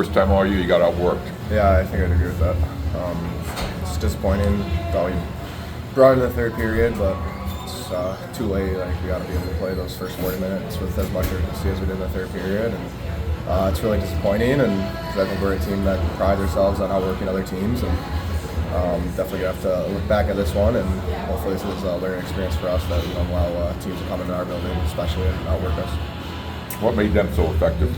First time all year you got outworked. Yeah, I think I'd agree with that. It's disappointing. Thought we brought in the third period, but it's too late. Like, we got to be able to play those first 40 minutes with as much urgency as we did in the third period. And it's really disappointing, and because I think we're a team that prides ourselves on outworking other teams. And definitely gonna have to look back at this one, and hopefully this is a learning experience for us that while teams are coming to our building, especially, and outwork us. What made them so effective?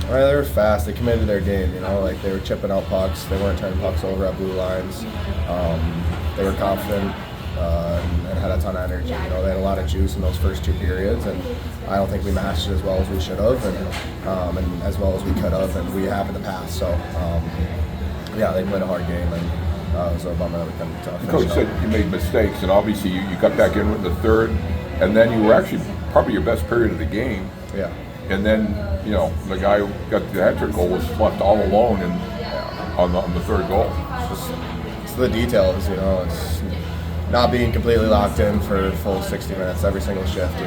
Right, they were fast. They committed to their game. Like they were chipping out pucks. They weren't turning pucks over at blue lines. They were confident and had a ton of energy. They had a lot of juice in those first two periods, and I don't think we matched it as well as we should have, and as well as we could have, and we have in the past. So, yeah, they played a hard game, and it was a bummer that we couldn't finish. Coach said you made mistakes, and obviously you got back in with the third, and then you were actually probably your best period of the game. Yeah. And then, the guy who got the hat-trick goal was left all alone on the third goal. It's the details, It's not being completely locked in for full 60 minutes every single shift,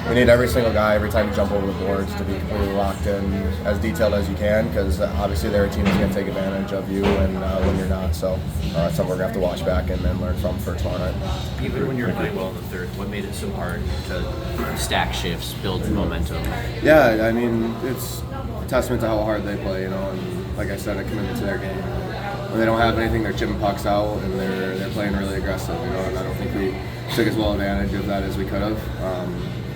we need every single guy every time you jump over the boards to be completely locked in, as detailed as you can, because obviously they're a team that's going to take advantage of you and when you're not. So it's something we're going to have to watch back and learn from for tomorrow night. Even when you're playing well in the third, what made it so hard to stack shifts, build momentum? Yeah, I mean, it's a testament to how hard they play, and like I said, a commitment to their game. When they don't have anything, they're chipping pucks out, and they're playing really aggressive, and I don't think we took as well advantage of that as we could have.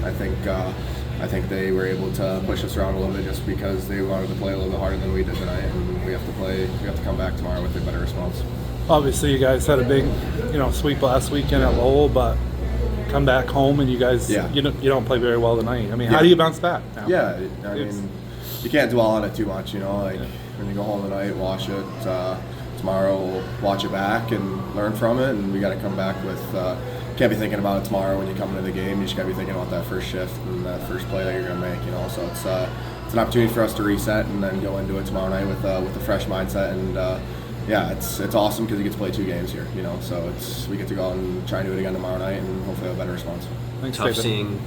I think they were able to push us around a little bit just because they wanted to play a little bit harder than we did tonight, and we have to come back tomorrow with a better response. Obviously, you guys had a big, sweep last weekend at Lowell, but come back home and you guys, you don't play very well tonight. I mean, how do you bounce back now? Yeah, I mean, you can't dwell on it too much, Like when you go home tonight, watch it. Tomorrow, we'll watch it back and learn from it, and we got to come back with. Can't be thinking about it tomorrow when you come into the game. You just got to be thinking about that first shift and that first play that you're going to make. So it's an opportunity for us to reset and then go into it tomorrow night with a fresh mindset. And it's awesome because you get to play two games here. So we get to go out and try and do it again tomorrow night and hopefully have a better response. Thanks, Tough David. seeing